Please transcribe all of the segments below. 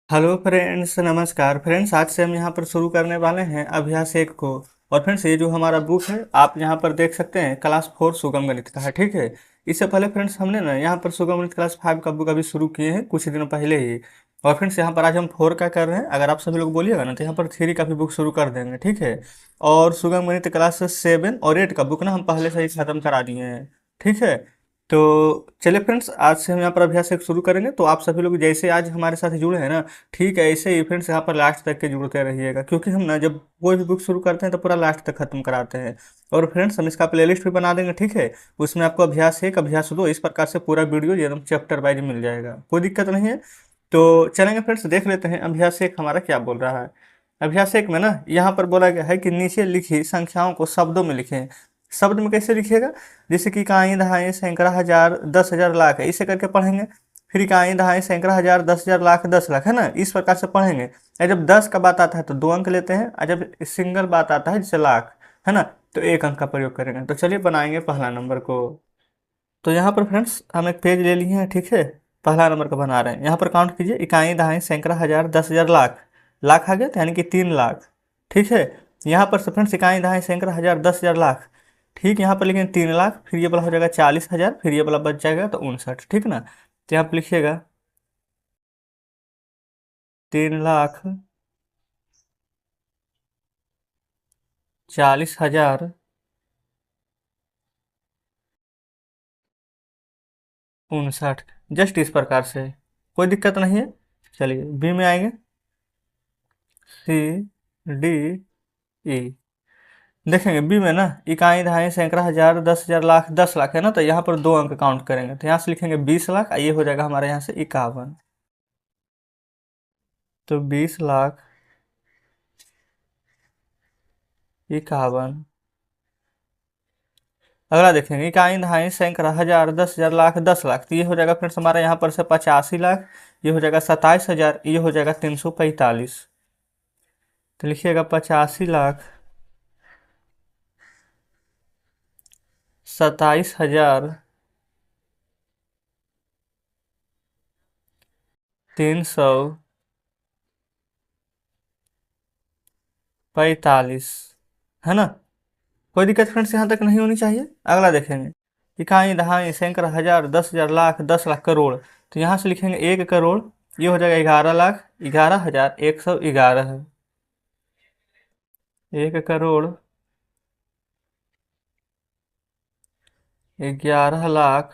Hello friends, नमस्कार friends. आज से हम यहाँ पर शुरू करने वाले हैं अभ्यास एक को। और फ्रेंड्स, ये जो हमारा बुक है आप यहाँ पर देख सकते हैं, क्लास 4 सुगम गणित का है। ठीक है। इससे पहले फ्रेंड्स हमने ना यहाँ पर सुगम गणित क्लास 5 का बुक अभी शुरू किए हैं कुछ दिनों पहले ही। और फ्रेंड्स यहाँ पर आज हम 4 का कर रहे हैं। अगर आप सभी लोग बोलिएगा ना तो यहाँ पर 3 का भी बुक शुरू कर देंगे। ठीक है। और सुगम गणित क्लास 7 और 8 का बुक ना हम पहले से ही खत्म करा दिए हैं। ठीक है। तो चलिए फ्रेंड्स, आज से हम यहाँ पर अभ्यास एक शुरू करेंगे। तो आप सभी लोग जैसे आज हमारे साथ जुड़े हैं ना, ठीक है, ऐसे ही फ्रेंड्स यहाँ पर लास्ट तक के जुड़ते रहिएगा, क्योंकि हम ना जब कोई भी बुक शुरू करते हैं तो पूरा लास्ट तक खत्म कराते हैं। और फ्रेंड्स हम इसका प्लेलिस्ट भी बना देंगे। ठीक है। उसमें आपको अभ्यास एक, अभ्यास दो, इस प्रकार से पूरा वीडियो एकदम चैप्टर वाइज मिल जाएगा, कोई दिक्कत नहीं है। तो चलेंगे फ्रेंड्स, देख लेते हैं अभ्यास एक हमारा क्या बोल रहा है। अभ्यास एक में ना यहाँ पर बोला गया है कि नीचे लिखी संख्याओं को शब्दों में लिखें। शब्द में कैसे लिखिएगा? जैसे कि इकाई, दहाई, सैकड़ा, हजार, 10,000, लाख है, इसे करके पढ़ेंगे। फिर इकाई, दहाई, सैकड़ा, हजार, 10,000, लाख, 10 लाख, है ना, इस प्रकार से पढ़ेंगे। और जब 10 का बात आता है तो 2 अंक लेते हैं, और जब सिंगल बात आता है जैसे लाख, है ना, तो 1 अंक का प्रयोग करेंगे। तो चलिए बनाएंगे पहला नंबर को। तो यहाँ पर फ्रेंड्स हम एक पेज ले लिए हैं। ठीक है। पहला नंबर का बना रहे हैं। यहाँ पर काउंट कीजिए, इकाई, दहाई, सैकड़ा, हजार, 10,000, लाख। लाख आ गया तो यानी कि 3 लाख। ठीक है। यहाँ पर फ्रेंड्स इकाई, दहाई, सैकड़ा, हजार, 10,000, लाख। ठीक, यहाँ पर लिखेंगे 3 लाख, फिर ये वाला हो जाएगा 40,000, फिर ये वाला बच जाएगा तो 59। ठीक ना। तो यहाँ पर लिखिएगा 3,40,000, 59। जस्ट इस प्रकार से, कोई दिक्कत नहीं है। चलिए बी में आएंगे। सी, डी, ई। देखेंगे बी में ना इकाई, दहाई, सैकड़ा, हजार, 10,000, लाख, 10 लाख है ना, तो यहाँ पर 2 अंक काउंट करेंगे। तो यहाँ से लिखेंगे 20 लाख, ये हो जाएगा हमारे यहाँ से 51। तो 20 लाख 51। अगला देखेंगे इकाई, दहाई, सैकड़ा, हजार, 10,000, लाख, 10 लाख, तो ये हो जाएगा फ्रेंड्स हमारे यहाँ पर से 85 लाख। ये हो जाएगा 27,000, ये हो जाएगा 345। तो लिखिएगा 85 लाख 27,000 345, है ना। कोई दिक्कत फ्रेंड्स यहाँ तक नहीं होनी चाहिए। अगला देखेंगे इकाई, दहाई, सैकड़ा, हजार, 10,000, लाख, 10 लाख, करोड़। तो यहाँ से लिखेंगे 1 करोड़। ये हो जाएगा 11 लाख 11,111 है। 1 करोड़ 11 लाख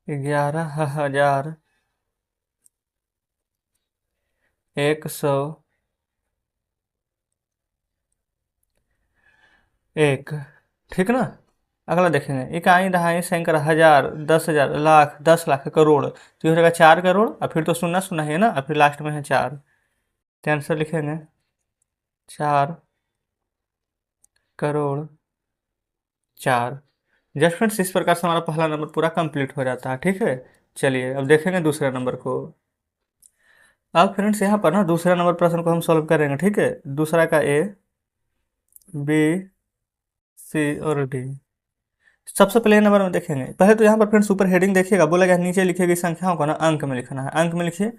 11,101। ठीक ना। अगला देखेंगे इकाई, दहाई, सैकड़ा, हजार, 10,000, लाख, 10 लाख, करोड़। तो ये हो जाएगा 4 करोड़, और फिर तो सुनना सुना है ना, और फिर लास्ट में है 4। तो आंसर लिखेंगे 4 करोड़ 4। जस्ट फ्रेंड्स इस प्रकार से हमारा पहला नंबर पूरा कंप्लीट हो जाता है। ठीक है। चलिए अब देखेंगे दूसरे नंबर को। अब फ्रेंड्स यहाँ पर ना दूसरा नंबर प्रश्न को हम सॉल्व करेंगे। ठीक है। दूसरा का ए, बी, सी और डी। सबसे पहले नंबर में देखेंगे। पहले तो यहाँ पर फ्रेंड्स ऊपर हेडिंग देखिएगा, बोला गया नीचे लिखिएगा संख्याओं को ना अंक में लिखना है। अंक में लिखिए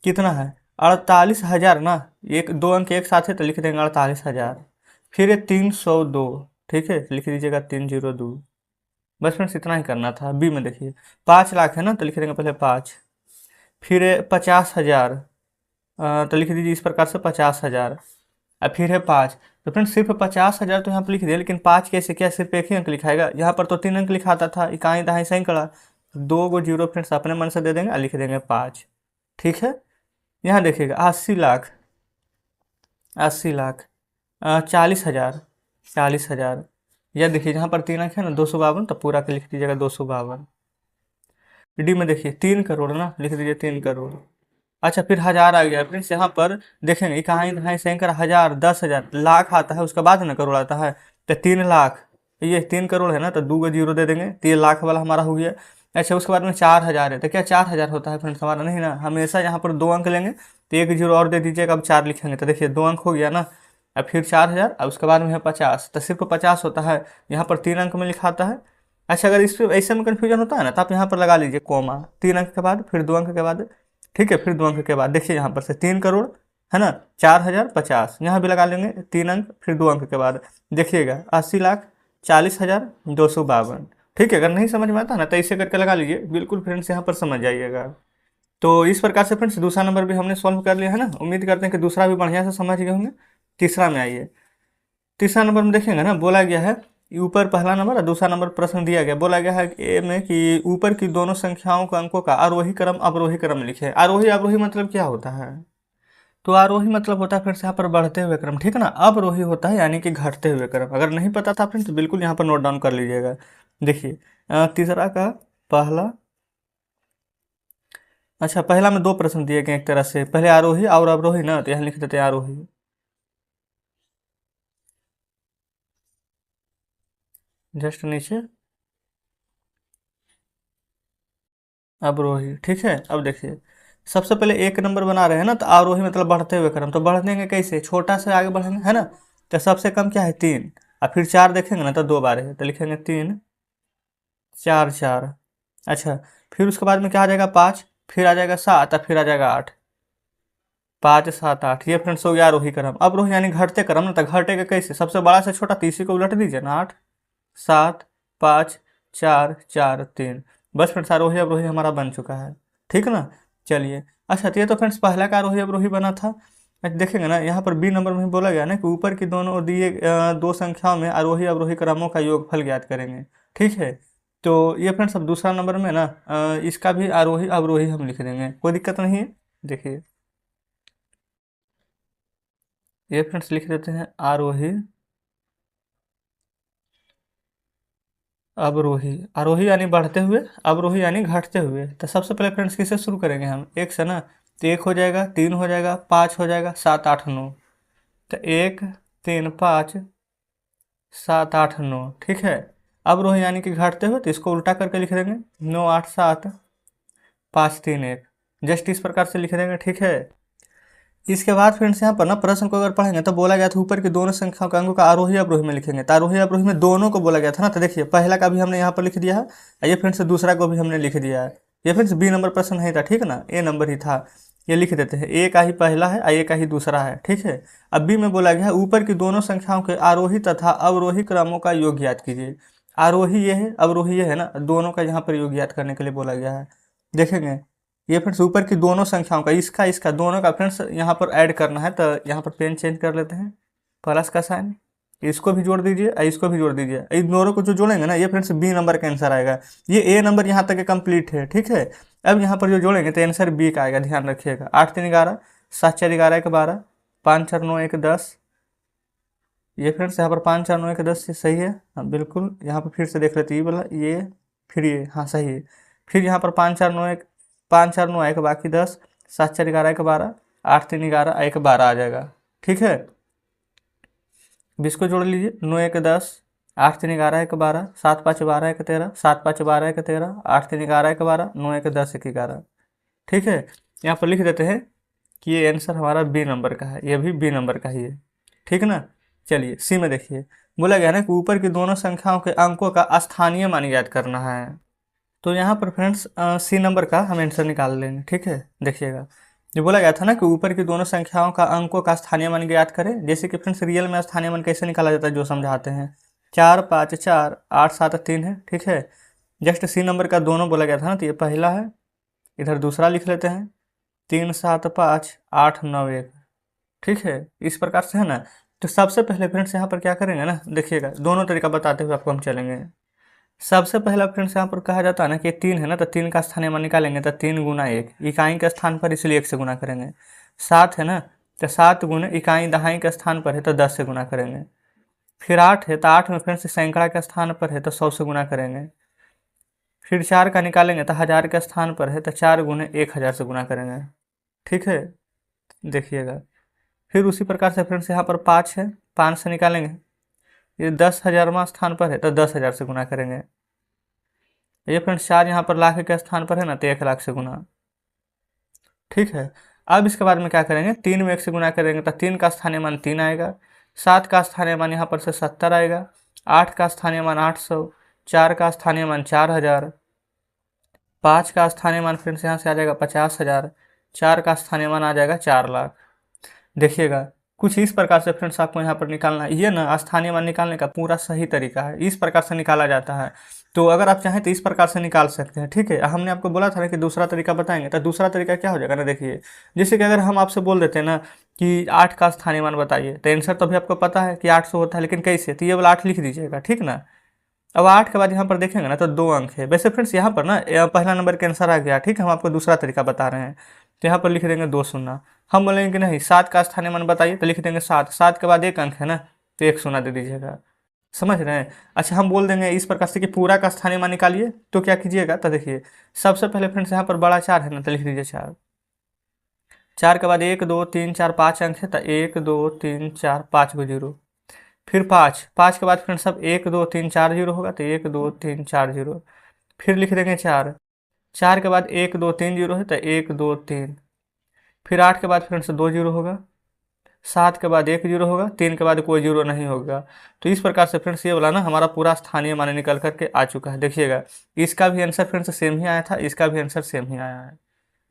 कितना है, 48,000 ना। एक दो अंक एक साथ है तो लिख देंगे 48,000। फिर ये 302। ठीक है, लिख दीजिएगा 302। बस फ्रेंड्स इतना ही करना था। बी में देखिए 5 लाख है ना, तो लिख देंगे पहले 5। फिर 50,000, तो लिख दीजिए इस प्रकार से 50,000। अब फिर है 5। तो फ्रेंड्स सिर्फ 50,000 तो यहाँ पर लिख दिया, लेकिन 5 कैसे, क्या सिर्फ एक ही अंक लिखाएगा? यहाँ पर तो 3 अंक लिखाता था, इकाई, दहाई, सैकड़ा। 2 गो जीरो फ्रेंड्स अपने मन से दे देंगे और लिख देंगे 5। ठीक है। यहाँ देखिएगा 80 लाख 80 लाख, 40,000 40,000। यह देखिए जहाँ पर 3 अंक है ना, 252, तो पूरा के लिख दीजिएगा 252। डी में देखिए 3 करोड़ ना, लिख दीजिए 3 करोड़। अच्छा फिर हजार आ गया फ्रेंड्स। यहाँ पर देखेंगे इकाई, दहाई, सैकड़ा, हजार, 10,000, लाख आता है, उसके बाद ना करोड़ आता है। तो 3 लाख, ये 3 करोड़ है ना, तो 2 को जीरो दे देंगे, तो ये लाख वाला हमारा हो गया। अच्छा उसके बाद में 4,000 है, तो क्या 4,000 होता है फ्रेंड्स हमारा? नहीं ना, हमेशा यहाँ पर 2 अंक लेंगे, तो एक जीरो और दे दीजिएगा। अब 4 लिखेंगे तो देखिए 2 अंक हो गया ना। अब फिर 4,000, अब उसके बाद में है 50, तो सिर्फ 50 होता है। यहाँ पर 3 अंक में लिखाता है, अच्छा, अगर इस पे ऐसे में कन्फ्यूजन होता है ना, तो आप यहाँ पर लगा लीजिए कॉमा, 3 अंक के बाद, फिर 2 अंक के बाद, ठीक है, फिर 2 अंक के बाद देखिए यहाँ पर से 3 करोड़, है ना, 4,050, यहाँ भी लगा लेंगे 3 अंक, फिर 2 अंक के बाद देखिएगा 80,40,252। ठीक है, अगर नहीं समझ में आता ना तो ऐसे करके लगा लीजिए, बिल्कुल फ्रेंड्स यहाँ पर समझ जाइएगा। तो इस प्रकार से फ्रेंड्स दूसरा नंबर भी हमने सॉल्व कर लिया है ना, उम्मीद करते हैं कि दूसरा भी बढ़िया से समझ गए होंगे। तीसरा में आइए। तीसरा नंबर में देखेंगे ना, बोला गया है ऊपर पहला नंबर और दूसरा नंबर प्रश्न दिया गया, बोला गया है ए में कि ऊपर की दोनों संख्याओं के अंकों का आरोही क्रम अवरोही क्रम लिखे। आरोही अवरोही मतलब क्या होता है? तो आरोही मतलब होता है फिर से यहाँ पर बढ़ते हुए क्रम, ठीक है ना। अवरोही होता है यानी कि घटते हुए क्रम। अगर नहीं पता था फ्रेंड्स तो बिल्कुल यहाँ पर नोट डाउन कर लीजिएगा। देखिए तीसरा का पहला, अच्छा पहला में दो प्रश्न दिए गए एक तरह से, पहले आरोही और अवरोही ना, तो यहाँ लिख देते हैं आरोही, जस्ट नीचे अवरोही, ठीक है। अब देखिए सबसे पहले एक नंबर बना रहे हैं ना, तो आरोही मतलब बढ़ते हुए क्रम, तो बढ़ेंगे कैसे, छोटा से आगे बढ़ेंगे, है ना। तो सबसे कम क्या है 3, और फिर 4 देखेंगे ना तो 2 बार है, तो लिखेंगे 3 4 4। अच्छा, फिर उसके बाद में क्या आ जाएगा 5, फिर आ जाएगा 7 और फिर आ जाएगा 8, 5 7 8, ये फ्रेंड्स हो गया आरोही क्रम। अवरोही यानी घटते क्रम ना, तो घटेगा कैसे, सबसे बड़ा से छोटा, तीसरी को उलट दीजिए ना, 8 7 5 4 4 3, बस फ्रेंड्स आरोही अवरोही हमारा बन चुका है, ठीक ना। चलिए, अच्छा तो ये तो फ्रेंड्स पहला का आरोही अवरोही बना था। अच्छा, देखेंगे ना यहाँ पर बी नंबर में बोला गया ना कि ऊपर की दोनों दिए दो संख्याओं में आरोही अवरोही क्रमों का योगफल ज्ञात करेंगे, ठीक है। तो ये फ्रेंड्स अब दूसरा नंबर में ना इसका भी आरोही अवरोही हम लिख देंगे, कोई दिक्कत नहीं है। देखिए ये फ्रेंड्स लिख देते हैं आरोही अवरोही। आरोही यानी बढ़ते हुए, अवरोही यानी घटते हुए। तो सबसे पहले फ्रेंड्स किससे शुरू करेंगे हम, एक से ना, तो 1 हो जाएगा, 3 हो जाएगा, 5 हो जाएगा, 7 8 9। तो 1 3 5 7 8 9, ठीक है। अवरोही यानी कि घटते हुए, तो इसको उल्टा करके लिख देंगे 9 8 7 5 3 1, जस्ट इस प्रकार से लिख देंगे, ठीक है। इसके बाद फ्रेंड्स यहाँ पर ना प्रश्न को अगर पढ़ेंगे तो बोला गया था ऊपर की दोनों संख्याओं के अंकों का आरोही अवरोही में लिखेंगे, तो आरोही अवरोही में दोनों को बोला गया था ना। तो देखिए पहला का भी हमने यहाँ पर लिख दिया है, और ये फ्रेंड्स दूसरा को भी हमने लिख दिया है। ये फ्रेंड्स बी नंबर प्रश्न नहीं था, ठीक है ना, ए नंबर ही था। ये लिख देते हैं, ए का ही पहला है और ए का ही दूसरा है, ठीक है। अब बी में बोला गया है ऊपर की दोनों संख्याओं के आरोही तथा अवरोही क्रमों का योग ज्ञात कीजिए। आरोही ये है, अवरोही ये है ना, दोनों का यहाँ पर योग ज्ञात करने के लिए बोला गया है। देखेंगे ये फ्रेंड्स ऊपर की दोनों संख्याओं का, इसका इसका दोनों का फ्रेंड्स यहाँ पर ऐड करना है, तो यहाँ पर पेन चेंज कर लेते हैं, प्लस का साइन, इसको भी जोड़ दीजिए और इसको भी जोड़ दीजिए। इन दोनों को जो जोड़ेंगे ना, ये फ्रेंड्स बी नंबर का आंसर आएगा। ये ए नंबर यहाँ तक कंप्लीट है, ठीक है। अब यहाँ पर जो जोड़ेंगे तो आंसर बी का आएगा, ध्यान रखिएगा। 8 3 11, 7 4 11 1 12, 5 4 9 1 10। ये फ्रेंड्स यहाँ पर 5 4 9 1 10 से सही है, हाँ बिल्कुल। यहाँ पर फिर से देख लेते ये वाला, ये फिर ये, हाँ सही है। फिर यहाँ पर 5 4 9 1, 5 4 9 1 बाकी 10, 7 4 11 1 12, 8 3 11 1 12 आ जाएगा, ठीक है। अब इसको जोड़ लीजिए, 9 1 10, 8 3 11 1 12, 7 5 12 1 13, 7 5 12 1 13, 8 3 11 1 12, 9 1 10 1 11, ठीक है। यहाँ पर लिख देते हैं कि ये आंसर हमारा बी नंबर का है, ये भी बी नंबर का ही है, ठीक ना। चलिए सी में देखिए, बोला गया ना कि ऊपर की दोनों संख्याओं के अंकों का स्थानीय मान ज्ञात करना है। तो यहाँ पर फ्रेंड्स सी नंबर का हम आंसर निकाल लेंगे, ठीक है। देखिएगा जो बोला गया था ना कि ऊपर की दोनों संख्याओं का अंकों का स्थानीय मान ज्ञात करें, जैसे कि फ्रेंड्स रियल में स्थानीय मान कैसे निकाला जाता है जो समझाते हैं। 4 5 4 8 7 3 है, ठीक है। जस्ट सी नंबर का दोनों बोला गया था ना, तो ये पहला है, इधर दूसरा लिख लेते हैं, 3 7 5 8 9 1, ठीक है। इस प्रकार से है ना। तो सबसे पहले फ्रेंड्स यहाँ पर क्या करेंगे ना, देखिएगा दोनों तरीका बताते हुए आपको हम चलेंगे। सबसे पहला फ्रेंड्स यहाँ पर कहा जाता है ना कि 3 है ना, तो 3 का स्थानीय मान निकालेंगे, तो 3 गुना 1 इकाई के स्थान पर, इसलिए 1 से गुना करेंगे। 7 है ना, तो 7 गुना इकाई दहाई के स्थान पर है तो 10 से गुना करेंगे। फिर 8 है, तो 8 में फ्रेंड्स सैकड़ा के स्थान पर है तो 100 से गुना करेंगे। फिर 4 का निकालेंगे तो 1000 के स्थान पर है तो 4 गुने 1000 से गुना करेंगे, ठीक है। देखिएगा फिर उसी प्रकार से फ्रेंड्स यहाँ पर 5 है, 5 से निकालेंगे, ये 10,000वां स्थान पर है तो 10,000 से गुना करेंगे। ये फ्रेंड्स 4 यहाँ पर लाख के स्थान पर है ना, तो 1 लाख से गुना, ठीक है। अब इसके बाद में क्या करेंगे, 3 में 1 से गुना करेंगे तो 3 का स्थानीय मान 3 आएगा, 7 का स्थानीय मान यहाँ पर से 70 आएगा, 8 का स्थानीय मान 800, 4 का स्थानीय मान 4000, 5 का स्थानीय मान फ्रेंड्स यहाँ से आ जाएगा 50,000, 4 का स्थानीय मान आ जाएगा 4,00,000। देखिएगा कुछ इस प्रकार से फ्रेंड्स आपको यहाँ पर निकालना है। ये ना स्थानीय मान निकालने का पूरा सही तरीका है, इस प्रकार से निकाला जाता है। तो अगर आप चाहें तो इस प्रकार से निकाल सकते हैं, ठीक है। हमने आपको बोला था ना कि दूसरा तरीका बताएंगे, तो दूसरा तरीका क्या हो जाएगा ना, देखिए जैसे कि अगर हम आपसे बोल देते हैं ना कि 8 का स्थानीय मान बताइए, तो आंसर तो अभी आपको पता है कि 800 होता है, लेकिन कैसे, तो ये वाला 8 लिख दीजिएगा, ठीक ना। अब 8 के बाद यहाँ पर देखेंगे ना तो 2 अंक है। वैसे फ्रेंड्स यहाँ पर ना पहला नंबर का आंसर आ गया, ठीक है। हम आपको दूसरा तरीका बता रहे हैं, तो यहाँ पर लिख देंगे 2 शून्य। हम बोलेंगे कि नहीं 7 का स्थानीय मान बताइए, तो लिख देंगे 7, 7 के बाद 1 अंक है ना, तो 1 शून्य दे दीजिएगा। समझ रहे हैं। अच्छा हम बोल देंगे इस प्रकार से कि पूरा का स्थानीय मान निकालिए, तो क्या कीजिएगा, तो देखिए सबसे पहले फ्रेंड्स यहाँ पर बड़ा 4 है ना, तो लिख दीजिए 4, 4 के बाद 1 2 3 4 5 अंक है, तो 1 2 3 4 5 को 0। फिर 5, 5 के बाद फ्रेंड्स सब 1 2 3 4 0 होगा, तो 1 2 3 4 0। फिर लिख देंगे 4, 4 के बाद 1 2 3 0 है, तो 1 2 3। फिर 8 के बाद फ्रेंड्स 2 0 होगा, 7 के बाद 1 0 होगा, 3 के बाद कोई 0 नहीं होगा। तो इस प्रकार से फ्रेंड्स ये वाला ना हमारा पूरा स्थानीय मान निकल करके आ चुका है। देखिएगा इसका भी आंसर फ्रेंड्स सेम ही आया था, इसका भी आंसर सेम ही आया है।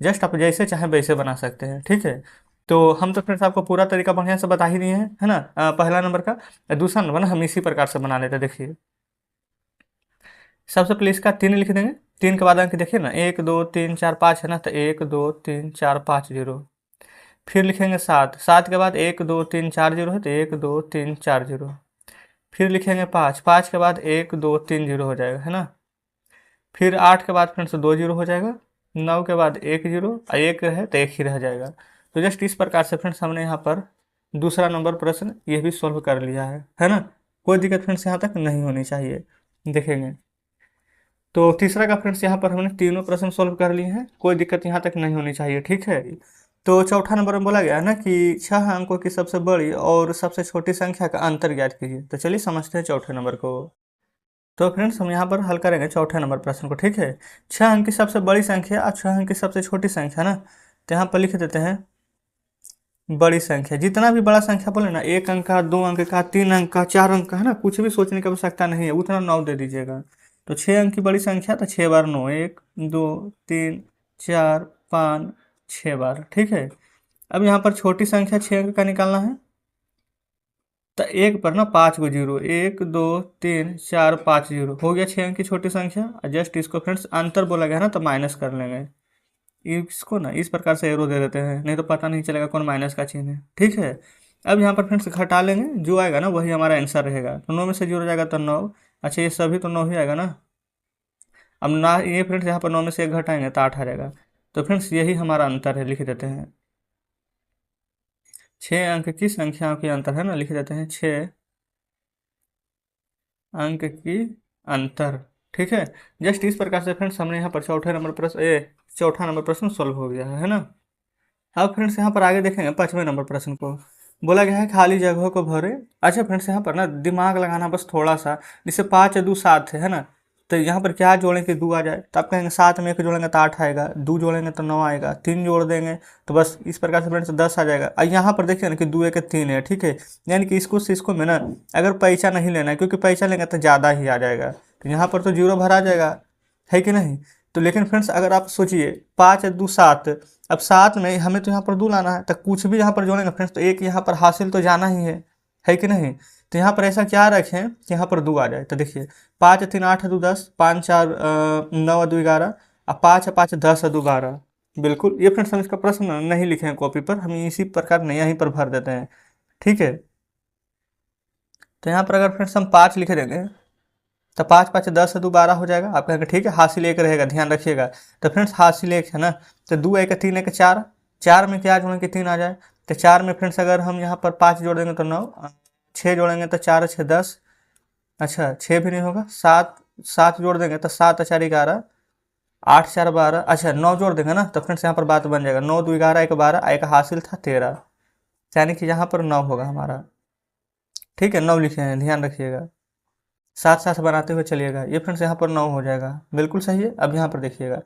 जस्ट आप जैसे चाहें वैसे बना सकते हैं, ठीक है। तो हम तो फ्रेंड्स आपको पूरा तरीका बढ़िया से बता ही दिए हैं, है ना। पहला नंबर का। दूसरा नंबर ना हम इसी प्रकार से बना लेते हैं। देखिए सबसे पहले इसका 3 लिख देंगे, 3 के बाद अंक देखिए ना 1 2 3 4 5 है ना, तो 1 2 3 4 5 0। फिर लिखेंगे 7, 7 के बाद 1 2 3 4 0 है, तो 1 2 3 4 0। फिर लिखेंगे 5, 5 के बाद 1 2 3 0 हो जाएगा, है ना। फिर 8 के बाद फ्रेंड्स 2 0 हो जाएगा, 9 के बाद 1 0, 1 है तो 1 ही रह जाएगा। तो जस्ट इस प्रकार से फ्रेंड्स हमने यहाँ पर दूसरा नंबर प्रश्न ये भी सॉल्व कर लिया है ना। कोई दिक्कत फ्रेंड्स यहाँ तक नहीं होनी चाहिए। देखेंगे तो तीसरा का फ्रेंड्स यहाँ पर हमने तीनों प्रश्न सॉल्व कर लिए हैं, कोई दिक्कत यहाँ तक नहीं होनी चाहिए, ठीक है। तो चौथा नंबर में बोला गया है ना कि 6 अंकों की सबसे बड़ी और सबसे छोटी संख्या का अंतर ज्ञात कीजिए। तो चलिए समझते हैं चौथे नंबर को। तो फ्रेंड्स हम यहाँ पर हल करेंगे चौथे नंबर प्रश्न को, ठीक है। 6 अंक की सबसे बड़ी संख्या और 6 अंक की सबसे छोटी संख्या ना, तो यहाँ पर लिख देते हैं बड़ी संख्या। जितना भी बड़ा संख्या बोले ना, 1 अंक का, 2 अंक का, 3 अंक का, 4 अंक का, है ना, कुछ भी सोचने की आवश्यकता नहीं है, उतना 9 दे दीजिएगा। तो 6 अंक की बड़ी संख्या, तो 6 बार 9, 1 2 3 4 5 6 बार, ठीक है। अब यहाँ पर छोटी संख्या 6 अंक का निकालना है, तो 1 पर ना 5 को 0, 1 2 3 4 5 0 हो गया 6 अंक की छोटी संख्या। जस्ट इसको फ्रेंड्स अंतर बोला गया ना, तो माइनस कर लेंगे। इसको ना इस प्रकार से एरो दे देते हैं, नहीं तो पता नहीं चलेगा कौन माइनस का चिन्ह है, ठीक है। अब यहाँ पर फ्रेंड्स घटा लेंगे, जो आएगा ना वही हमारा आंसर रहेगा। तो 9 में से 0 जाएगा तो 9। अच्छा ये सभी तो 9 ही आएगा ना। अब ना ये फ्रेंड्स यहाँ पर 9 में से 1 घटाएंगे तो 8 आ जाएगा। तो फ्रेंड्स यही हमारा अंतर है, लिख देते हैं 6 अंक की संख्याओं की अंतर है ना, लिख देते हैं 6 अंक की अंतर, ठीक है। जस्ट इस प्रकार से फ्रेंड्स हमने यहाँ पर चौथा नंबर प्रश्न सॉल्व हो गया है ना। अब फ्रेंड्स यहाँ पर आगे देखेंगे 5वें नंबर प्रश्न को। बोला गया है खाली जगहों को भरे। अच्छा फ्रेंड्स यहाँ पर ना दिमाग लगाना बस थोड़ा सा, जैसे 5 2 7 है ना, तो यहाँ पर क्या जोड़ें कि 2 आ जाए, तो आप कहेंगे 7 में 1 जोड़ेंगे तो 8 आएगा, 2 जोड़ेंगे तो 9 आएगा, 3 जोड़ देंगे तो बस इस प्रकार से फ्रेंड्स 10 आ जाएगा। और यहाँ पर देखिए ना कि 2 1 3 है, ठीक है। यानी कि इसको से इसको में ना अगर पैसा नहीं लेना है, क्योंकि पैसा लेंगे तो ज़्यादा ही आ जाएगा, तो यहाँ पर तो 0 भरा जाएगा, है कि नहीं। तो लेकिन फ्रेंड्स अगर आप सोचिए 5 2 7, अब 7 में हमें तो यहाँ पर 2 लाना है, तो कुछ भी यहाँ पर जोड़ेंगे फ्रेंड्स तो 1 यहाँ पर हासिल तो जाना ही है कि नहीं। तो यहाँ पर ऐसा क्या रखें कि यहाँ पर 2 आ जाए। तो देखिए 5 3 8 2 10, 5 4 9 2 11, और 5 5 10 2 12। बिल्कुल ये फ्रेंड्स हम इसका प्रश्न नहीं लिखे हैं कॉपी पर, हम इसी प्रकार नहीं यहीं पर भर देते हैं, ठीक है। तो यहाँ पर अगर फ्रेंड्स हम 5 लिख देंगे तो 5 5 10 2 12 हो जाएगा। आप कहेंगे ठीक है हासिल 1 रहेगा, ध्यान रखिएगा। तो फ्रेंड्स हासिल 1 है ना, तो 2 1 3 1 4, 4 में क्या जोड़ेंगे 3 आ जाए। तो 4 में फ्रेंड्स अगर हम यहाँ पर 5 जोड़ देंगे तो 9, 6 जोड़ेंगे तो 4 6 10, अच्छा 6 भी नहीं होगा, 7 7 जोड़ देंगे तो 7 4 11, 8 4 12, अच्छा 9 जोड़ देंगे ना, तो फ्रेंड्स यहाँ पर बात बन जाएगा 9 2 11 1 12, एक हासिल था 13, यानी कि यहाँ पर 9 होगा हमारा, ठीक है। 9 लिखे हैं, ध्यान रखिएगा, साथ साथ बनाते हुए चलिएगा। ये फ्रेंड्स यहाँ पर 9 हो जाएगा, बिल्कुल सही है। अब यहाँ पर देखिएगा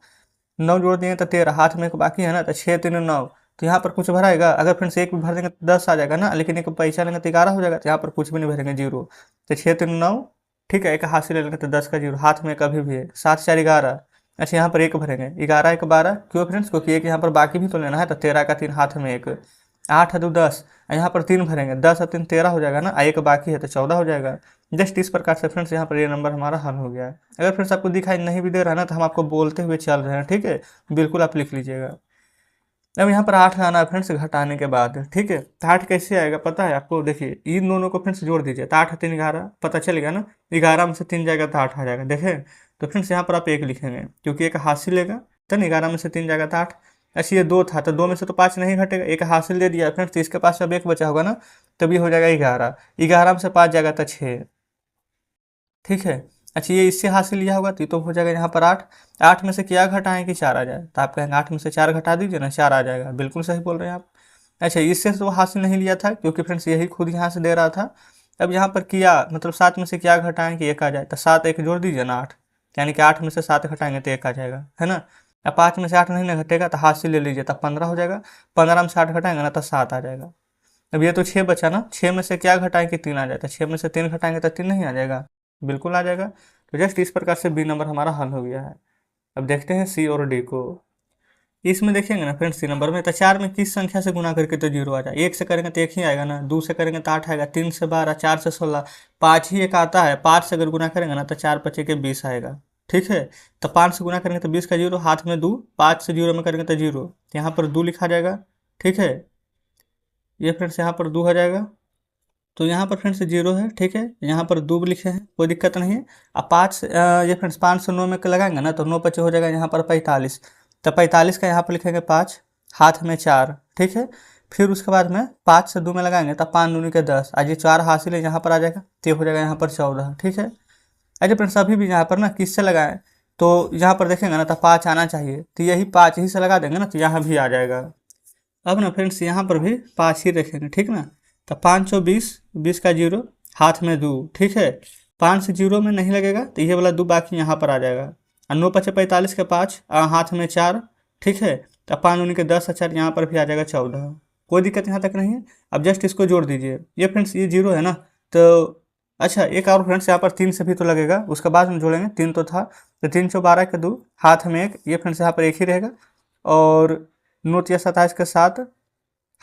9 जोड़ दिए तो 13, हाथ में एक बाकी है ना, तो 6 3 9, तो यहाँ पर कुछ भराएगा। अगर फ्रेंड्स 1 भी भर देंगे तो 10 आ जाएगा ना, लेकिन एक पैसा लेंगे तो 11 हो जाएगा, तो यहाँ पर कुछ भी नहीं भरेंगे 0। तो 6 3 9, ठीक है, एक हासिल ले लेंगे तो 10 का जीरो, हाथ में कभी भी है, 7 4 11। अच्छा यहाँ पर एक भरेंगे, 11 1 12, क्यों फ्रेंड्स, क्योंकि एक यहाँ पर बाकी भी तो लेना है, तो 13 का 3 हाथ में एक, 8 है 2 10, यहाँ पर 3 भरेंगे, 10 और 3 13 हो जाएगा ना, एक बाकी है तो 14 हो जाएगा। जस्ट इस प्रकार से फ्रेंड्स यहाँ पर ये नंबर हमारा हल हो गया है। अगर फ्रेंड्स आपको दिखाई नहीं भी दे रहा है ना, तो हम आपको बोलते हुए चल रहे हैं, ठीक है, बिल्कुल आप लिख लीजिएगा। अब यहाँ पर 8 आना है फ्रेंड्स घटाने के बाद, ठीक है, तो 8 कैसे आएगा पता है आपको, देखिए इन दोनों को फ्रेंड्स जोड़ दीजिए, तो 8 3 11 पता चलेगा ना, 11 में से 3 जाएगा तो 8 आ जाएगा, देखें। तो फ्रेंड्स यहाँ पर आप 1 लिखेंगे, क्योंकि एक हासिल लेगा, तो 11 में से 3 जाएगा तो 8। ऐसे ये 2 था, तो 2 में से तो 5 नहीं घटेगा, एक हासिल दे दिया फ्रेंड्स, तो इसके पास जब एक बचा होगा ना, तब ये हो जाएगा 11, 11 में से 5 जाएगा तो 6, ठीक है। अच्छा ये इससे हासिल लिया होगा, तो ये तो हो जाएगा यहाँ पर 8, 8 में से क्या घटाएं कि 4 आ जाए, तो आप कहेंगे 8 में से 4 घटा दीजिए ना, 4 आ जाएगा, बिल्कुल सही बोल रहे हैं आप। अच्छा इससे तो हासिल नहीं लिया था, क्योंकि फ्रेंड्स यही खुद यहाँ से दे रहा था। अब यहाँ पर किया मतलब 7 में से क्या घटाएं कि 1 आ जाए, तो 7 1 जोड़ दीजिए ना 8, यानी कि 8 में से 7 घटाएंगे तो 1 आ जाएगा, है ना। अब 5 में से 8 नहीं ना घटेगा, तो हासिल ले लीजिए, तब 15 हो जाएगा, 15 में से 8 घटाएंगे ना तो 7 आ जाएगा। अब ये तो 6 बचा ना, 6 में से क्या घटाएं कि 3 आ जाए, तो 6 में से 3 घटाएंगे तो 3 नहीं आ जाएगा, बिल्कुल आ जाएगा। तो जस्ट इस प्रकार से बी नंबर हमारा हल हो गया है। अब देखते हैं सी और डी को। इसमें देखेंगे ना फ्रेंड्स, सी नंबर में तो 4 में किस संख्या से गुना करके तो जीरो आ जाए, 1 से करेंगे तो 1 ही आएगा ना, 2 से करेंगे तो 8 आएगा, 3 से 12, 4 से 16, 5 ही एक आता है, 5 से अगर गुना करेंगे ना तो 4 5 के 20 आएगा, ठीक है। तो 5 से गुना करेंगे तो 20 का जीरो, हाथ में 2, 5 से जीरो में करेंगे तो जीरो, यहाँ पर 2 लिखा जाएगा, ठीक है। ये फ्रेंड्स यहाँ पर 2 हो जाएगा, तो यहाँ पर फ्रेंड्स जीरो है, ठीक है, यहाँ पर 2 लिखे हैं, कोई दिक्कत नहीं है। अब 5 ये फ्रेंड्स 5 से 9 में लगाएंगे ना, तो 9 5 हो जाएगा यहाँ पर 45, तो 45 का यहाँ पर लिखेंगे 5, हाथ में 4, ठीक है। फिर उसके बाद में 5 से 2 में लगाएंगे तो 5 दूनी के 10, आज ये 4 हासिल है, यहाँ पर आ जाएगा, तो हो जाएगा यहाँ पर 14, ठीक है। अच्छा फ्रेंड्स अभी भी यहाँ पर ना किससे लगाएं, तो यहाँ पर देखेंगे ना तो 5 आना चाहिए, तो यही 5 ही से लगा देंगे ना, तो यहाँ भी आ जाएगा। अब ना फ्रेंड्स यहाँ पर भी 5 ही रखेंगे, ठीक ना, तो 5 सौ 20, 20 का जीरो, हाथ में 2, ठीक है। 5 से जीरो में नहीं लगेगा, तो ये वाला 2 बाकी यहाँ पर आ जाएगा, और 9 5 45 के 5, हाथ में 4, ठीक है। तो 5 उन्हीं के 10 4 यहाँ पर भी आ जाएगा 14, कोई दिक्कत यहाँ तक नहीं है। अब जस्ट इसको जोड़ दीजिए, ये फ्रेंड्स ये जीरो है ना, तो अच्छा एक और फ्रेंड्स यहाँ पर 3 से भी तो लगेगा, उसके बाद में जोड़ेंगे, 3 तो था, तो 3 सौ 12 के 2, हाथ में 1, ये फ्रेंड्स यहाँ पर 1 ही रहेगा, और 9 या 27 के 7,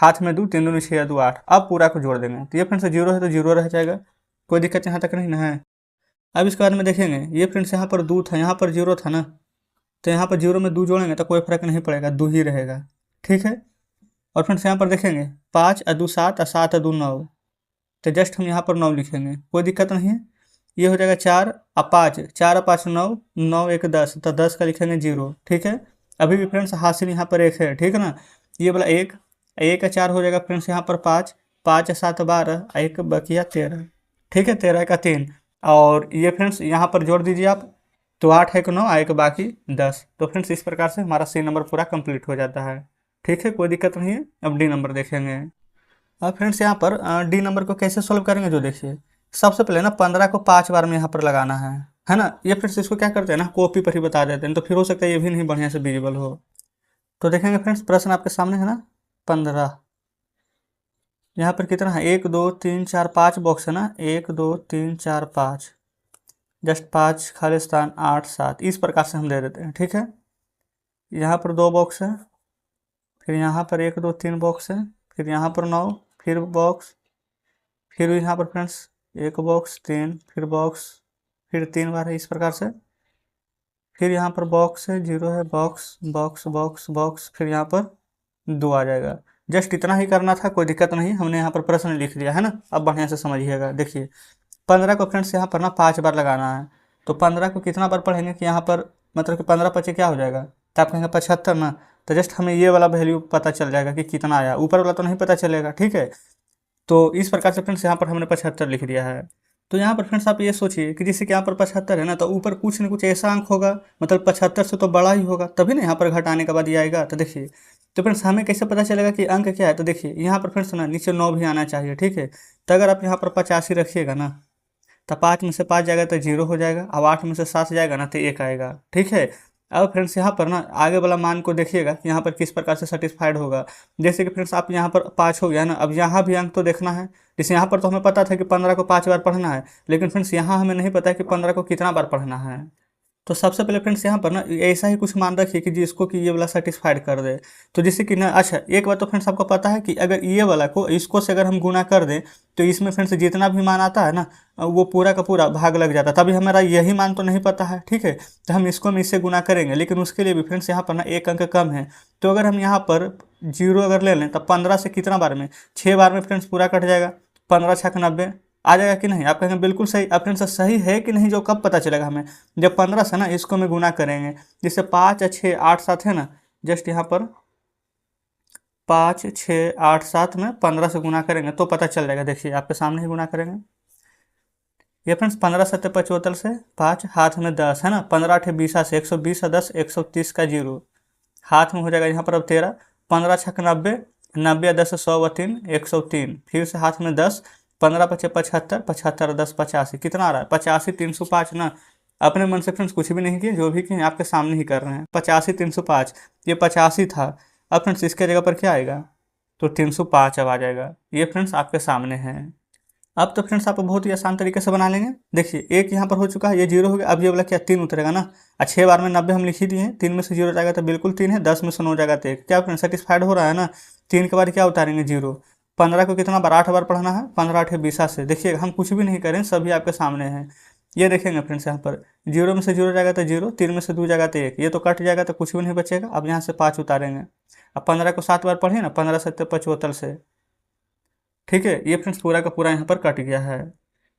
हाथ में 2, 3 दूनी 6 या 2 8, अब पूरा को जोड़ देंगे, तो ये फ्रेंड्स जीरो है तो जीरो रह जाएगा, कोई दिक्कत यहाँ तक नहीं ना है। अब इसके बाद में देखेंगे, ये फ्रेंड्स यहाँ पर 2 था, यहाँ पर जीरो था ना, तो यहाँ पर जीरो में 2 जोड़ेंगे तो कोई फर्क नहीं पड़ेगा, 2 ही रहेगा, ठीक है। और फ्रेंड्स यहाँ पर देखेंगे 5 और 2 7 और 7 और 2 9, तो जस्ट हम यहाँ पर 9 लिखेंगे, कोई दिक्कत नहीं है। ये हो जाएगा 4 और 5, 4 और 5 9, 9 1 10, तो 10 का लिखेंगे जीरो, ठीक है। अभी भी फ्रेंड्स हासिल यहाँ पर 1 है, ठीक है ना, ये वाला 1, 1 और 4 हो जाएगा फ्रेंड्स यहाँ पर 5, 5 और 7 12, 1 बकिया 13, ठीक है, 13 का 3, और ये फ्रेंड्स यहाँ पर जोड़ दीजिए आप, तो 8 1 9, 1 बाकी 10, तो फ्रेंड्स इस प्रकार से हमारा सी नंबर पूरा कंप्लीट हो जाता है, ठीक है, कोई दिक्कत नहीं है। अब डी नंबर देखेंगे। अब फ्रेंड्स यहाँ पर डी नंबर को कैसे सोल्व करेंगे, जो देखिए सबसे पहले ना 15 को 5 बार में यहाँ पर लगाना है ना। ये फ्रेंड्स इसको क्या करते हैं ना, कॉपी पर ही बता देते हैं, तो फिर हो सकता है ये भी नहीं बढ़िया से विजिबल हो। तो देखेंगे फ्रेंड्स प्रश्न आपके सामने है ना, 15, यहाँ पर कितना है, 1 2 3 4 5 बॉक्स है ना, 1 2 3 4 5, जस्ट 5 खाली स्थान, 8 7, इस प्रकार से हम दे देते हैं, ठीक है। यहाँ पर 2 बॉक्स है, फिर यहाँ पर 1 2 3 बॉक्स है, फिर यहाँ पर 9, फिर बॉक्स, फिर यहाँ पर फ्रेंड्स 1 बॉक्स 3, फिर बॉक्स, फिर 3 बार है, इस प्रकार से। फिर यहाँ पर बॉक्स है, 0 है, बॉक्स बॉक्स बॉक्स बॉक्स, फिर यहाँ पर 2 आ जाएगा। जस्ट इतना ही करना था, कोई दिक्कत नहीं, हमने यहाँ पर प्रश्न लिख दिया है ना। अब बढ़िया से समझिएगा, देखिए 15 को फ्रेंड्स यहाँ पर ना 5 बार लगाना है, तो 15 को कितना बार पढ़ेंगे कि यहाँ पर मतलब कि 15 पचे क्या हो जाएगा, तो आप कहेंगे 75 ना, तो जस्ट हमें ये वाला वैल्यू पता चल जाएगा कि कितना आया, ऊपर वाला तो नहीं पता चलेगा, ठीक है। तो इस प्रकार से फ्रेंड्स यहाँ पर हमने 75 लिख दिया है। तो यहाँ पर फ्रेंड्स आप ये सोचिए कि जैसे कि यहाँ पर 75 है ना, तो ऊपर कुछ न कुछ ऐसा अंक होगा, मतलब 75 से तो बड़ा ही होगा, तभी ना यहाँ पर घटाने के बाद ये आएगा। तो देखिए, तो फ्रेंड्स हमें कैसे पता चलेगा कि अंक क्या है, तो देखिए यहाँ पर फ्रेंड्स ना नीचे 9 भी आना चाहिए, ठीक है। तो अगर आप यहाँ पर 85 रखिएगा ना, तो 5 में से 5 जाएगा तो 0 हो जाएगा, अब 8 में से 7 जाएगा ना तो 1 आएगा, ठीक है। अब फ्रेंड्स यहाँ पर ना आगे वाला मान को देखिएगा यहाँ पर किस प्रकार से सेटिस्फाइड होगा। जैसे कि फ्रेंड्स आप यहाँ पर 5 हो गया ना, अब यहाँ भी अंक तो देखना है। जैसे यहाँ पर तो हमें पता था कि 15 को 5 बार पढ़ना है, लेकिन फ्रेंड्स यहाँ हमें नहीं पता है कि 15 को कितना बार पढ़ना है। तो सबसे पहले फ्रेंड्स यहाँ पर ना ऐसा ही कुछ मान रखिए कि जिसको कि ये वाला सेटिस्फाइड कर दे। तो जैसे कि ना, अच्छा एक बात तो फ्रेंड्स आपको पता है कि अगर ये वाला को इसको से अगर हम गुना कर दें तो इसमें फ्रेंड्स जितना भी मान आता है ना वो पूरा का पूरा भाग लग जाता है। तभी हमारा यही मान तो नहीं पता है, ठीक है, तो हम इसको हम इससे गुना करेंगे, लेकिन उसके लिए भी फ्रेंड्स यहाँ पर ना एक अंक कम है। तो अगर हम यहाँ पर 0 अगर ले लें तो 15 से कितना बार में, 6 बार में फ्रेंड्स पूरा कट जाएगा। 15 छक 90 आ जाएगा कि नहीं? आप कहेंगे बिल्कुल सही। अब फ्रेंड्स सही है कि नहीं जो कब पता चलेगा हमें, जब 15 से ना इसको में गुना करेंगे। जिससे 5 6 8 7 है ना, जस्ट यहाँ पर 5 6 8 7 में 15 से गुना करेंगे तो पता चल जाएगा। देखिए आपके सामने ही गुना करेंगे। ये फ्रेंड्स 15 7 75 से 5 हाथ में 10 है ना, 15 8 20 से 120 10 130 का 0 हाथ में हो जाएगा यहाँ पर अब 13। 15 छक 90 90 10 100 व 3 103 फिर से हाथ में 10। 15 5 75 75 10 85 कितना आ रहा है 85 305 ना। अपने मन से फ्रेंड्स कुछ भी नहीं किए, जो भी किए आपके सामने ही कर रहे हैं। 85 305 ये 85 था। अब फ्रेंड्स इसके जगह पर क्या आएगा तो 305 अब आ जाएगा। ये फ्रेंड्स आपके सामने है। अब तो फ्रेंड्स आप बहुत ही आसान तरीके से बना लेंगे। देखिए एक यहाँ पर हो चुका है, ये 0 हो गया। अब ये वाला क्या 3 उतरेगा ना, 6 बार में 90 हम लिख ही दिए हैं। 3 में से 0 जाएगा तो बिल्कुल 3 है, 10 में से 9 जाएगा तो 1। क्या फ्रेंड्स सेटिस्फाइड हो रहा है ना। 3 के बाद क्या उतारेंगे 0। 15 को कितना बार 8 बार पढ़ना है, 15 8 20 से। देखिए हम कुछ भी नहीं करें, सभी आपके सामने हैं। ये देखेंगे फ्रेंड्स यहाँ पर 0 में से 0 जाएगा तो 0, 3 में से 2 जाएगा तो 1, ये तो कट जाएगा तो कुछ भी नहीं बचेगा। अब यहाँ से 5 उतारेंगे। अब 15 को 7 बार पढ़े ना, 15 7 75 से, ठीक है। ये फ्रेंड्स पूरा का पूरा यहाँ पर कट गया है।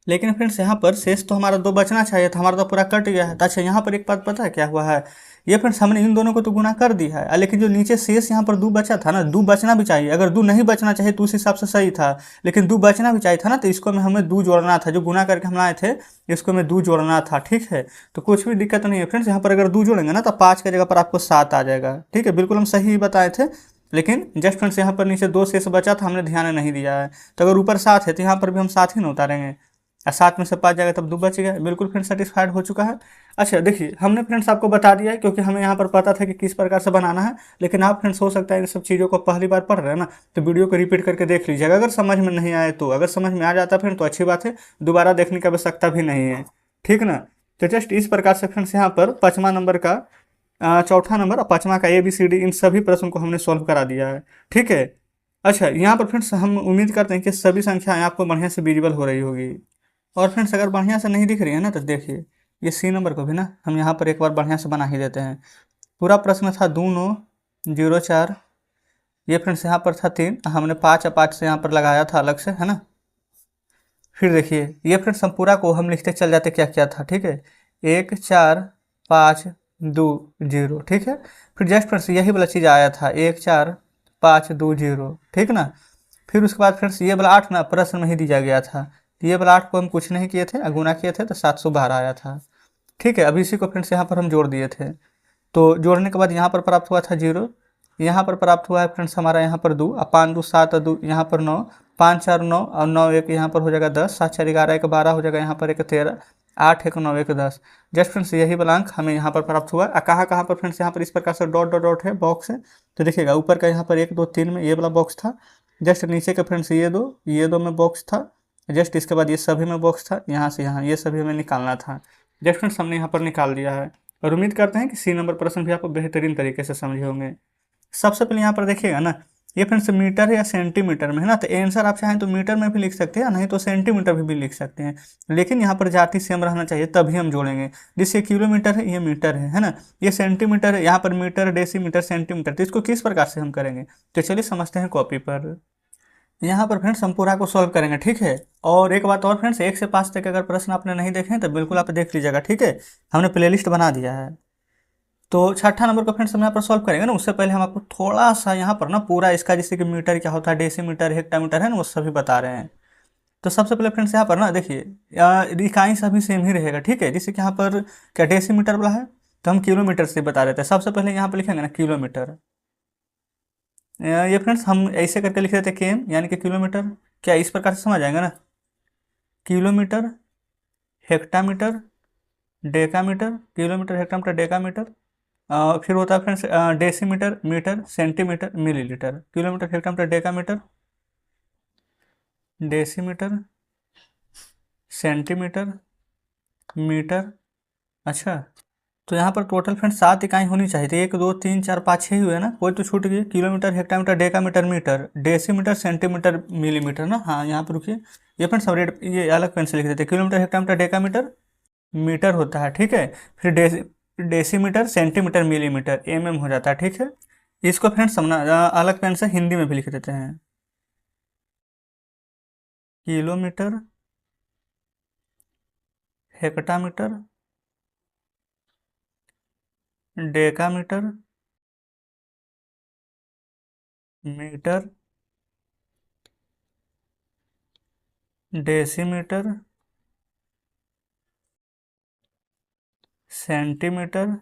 लेकिन फ्रेंड्स यहाँ पर शेष तो हमारा 2 बचना चाहिए था, हमारा तो पूरा कट गया है। अच्छा यहाँ पर एक बात पता है क्या हुआ है, ये फ्रेंड्स हमने इन दोनों को तो गुना कर दिया है, लेकिन जो नीचे शेष यहाँ पर 2 बचा था ना, 2 बचना भी चाहिए। अगर 2 नहीं बचना चाहिए तो उस हिसाब से सही था, लेकिन 2 बचना भी चाहिए था ना, तो इसको में हमें 2 जोड़ना था। जो गुना करके हम लाए थे इसको में 2 जोड़ना था, ठीक है। तो कुछ भी दिक्कत नहीं है फ्रेंड्स। यहाँ पर अगर 2 जोड़ेंगे ना तो 5 की जगह पर आपको 7 आ जाएगा, ठीक है। बिल्कुल हम सही बताए थे, लेकिन जस्ट फ्रेंड्स यहाँ पर नीचे 2 शेष बचा था, हमने ध्यान नहीं दिया है। तो अगर ऊपर 7 है तो यहाँ पर भी हम 7 ही ना उतारेंगे। 7 में से 5 जाएगा तब 2 बच गया। बिल्कुल फ्रेंड्स सेटिस्फाइड हो चुका है। अच्छा देखिए हमने फ्रेंड्स आपको बता दिया है, क्योंकि हमें यहाँ पर पता था कि किस प्रकार से बनाना है। लेकिन आप फ्रेंड्स हो सकता है इन सब चीज़ों को पहली बार पढ़ रहे हैं ना, तो वीडियो को रिपीट करके देख लीजिएगा। अगर समझ में नहीं आए तो, अगर समझ में आ जाता फिर तो अच्छी बात है, दोबारा देखने की आवश्यकता भी नहीं है, ठीक ना। तो जस्ट इस प्रकार से फ्रेंड्स यहाँ पर 5वां नंबर का, 4था नंबर और 5वां का ABCD इन सभी प्रश्नों को हमने सॉल्व करा दिया है, ठीक है। अच्छा यहाँ पर फ्रेंड्स हम उम्मीद करते हैं कि सभी संख्याएं आपको बढ़िया से विजिबल हो रही होगी। और फ्रेंड्स अगर बढ़िया से नहीं दिख रही है ना तो देखिए ये C नंबर को भी ना हम यहाँ पर एक बार बढ़िया से बना ही देते हैं। पूरा प्रश्न था 2 9 0 4, ये फ्रेंड्स यहाँ पर था 3, हमने 5 और 5 से यहाँ पर लगाया था अलग से, है ना। फिर देखिए ये फ्रेंड्स हम पूरा को हम लिखते चल जाते क्या क्या था, ठीक है। 1 4 5 2 0, ठीक है। फिर जस्ट फ्रेंड्स यही वाला चीज़ आया था 1 4 5 2 0, ठीक ना। फिर उसके बाद फ्रेंड्स ये वाला 8 ना प्रश्न में ही दिया गया था, तो ये वाला 8 को हम कुछ नहीं किए थे, गुना किए थे तो 712 आया था, ठीक है। अब इसी को फ्रेंड्स यहाँ पर हम जोड़ दिए थे। तो जोड़ने के बाद यहाँ पर प्राप्त हुआ था 0, यहाँ पर प्राप्त हुआ है फ्रेंड्स हमारा यहाँ पर 2, 5 2 7 2 यहाँ पर 9, 5 4 9 और 9 1 यहाँ पर हो जाएगा 10, 7 4 11 1 12 हो जाएगा यहाँ पर 1 13, 8 1 9 1 10। जस्ट फ्रेंड्स यही वाला अंक हमें यहाँ पर प्राप्त हुआ। कहाँ कहाँ पर फ्रेंड्स यहाँ पर इस प्रकार से डॉट डॉट डॉट है, बॉक्स है। तो देखिएगा ऊपर का यहाँ पर 1 2 3 में ये वाला बॉक्स था, जस्ट नीचे का फ्रेंड्स ये दो में बॉक्स था, जस्ट इसके बाद ये सभी में बॉक्स था, यहाँ से यहाँ ये सभी हमें निकालना था। जस्ट फ्रेंड्स हमने यहाँ पर निकाल दिया है और उम्मीद करते हैं कि C नंबर प्रश्न भी आपको बेहतरीन तरीके से समझे होंगे। सबसे पहले यहाँ पर देखिएगा ना, ये फ्रेंड्स मीटर है या सेंटीमीटर में है ना, तो आंसर आप चाहें तो मीटर में भी लिख सकते हैं, नहीं तो सेंटीमीटर भी लिख सकते हैं। लेकिन यहाँ पर जाति सेम रहना चाहिए तभी हम जोड़ेंगे। जैसे किलोमीटर है, ये मीटर है ना, ये सेंटीमीटर है, यहाँ पर मीटर डेसीमीटर सेंटीमीटर, तो इसको किस प्रकार से हम करेंगे तो चलिए समझते हैं कॉपी पर। यहाँ पर फ्रेंड्स हम पूरा को सॉल्व करेंगे, ठीक है। और एक बात और फ्रेंड्स, 1 से 5 तक अगर प्रश्न आपने नहीं देखे तो बिल्कुल आप देख लीजिएगा, ठीक है। हमने प्लेलिस्ट बना दिया है। तो 6ठा नंबर को फ्रेंड्स हम यहाँ पर सॉल्व करेंगे ना, उससे पहले हम आपको थोड़ा सा यहाँ पर ना पूरा इसका जैसे कि मीटर क्या होता है, डेसीमीटर हेक्टामीटर है ना, वो सभी बता रहे हैं। तो सबसे पहले फ्रेंड्स यहाँ पर ना देखिए इकाई सभी सेम ही रहेगा, ठीक है। जैसे कि यहाँ पर क्या डेसीमीटर वाला है तो हम किलोमीटर से बता रहे थे। सबसे पहले यहाँ पर लिखेंगे ना किलोमीटर, ये फ्रेंड्स हम ऐसे करके लिख देते केम यानी कि किलोमीटर, क्या इस प्रकार से समझ आएगा ना, kilometre hectametre decametre, kilometre hectametre decametre, फिर होता है friends decimetre, metre, centimetre, millilitre, kilometre, hectometre, decametre, decimetre, centimetre, metre. अच्छा, तो यहाँ पर टोटल फ्रेंड्स 7 इकाई होनी चाहिए थी। 1 2 3 4 5 6 ही हुए ना, कोई तो छूट गई। Kilometre, hectametre, decametre, metre, decimetre, centimetre, millimetre ना। हाँ यहाँ पर रुकिए, ये फ्रेंड्स सब रेड ये अलग पेन से लिख देते हैं। किलोमीटर, हेक्टामीटर, डेकामीटर, मीटर होता है, ठीक है। फिर डेसीमीटर, सेंटीमीटर, मिलीमीटर, हो जाता है, ठीक है। इसको फ्रेंड्स समझना अलग पेन से हिंदी में भी लिख देते हैं। Kilometre, hectametre, decametre, metre, decimetre, centimetre,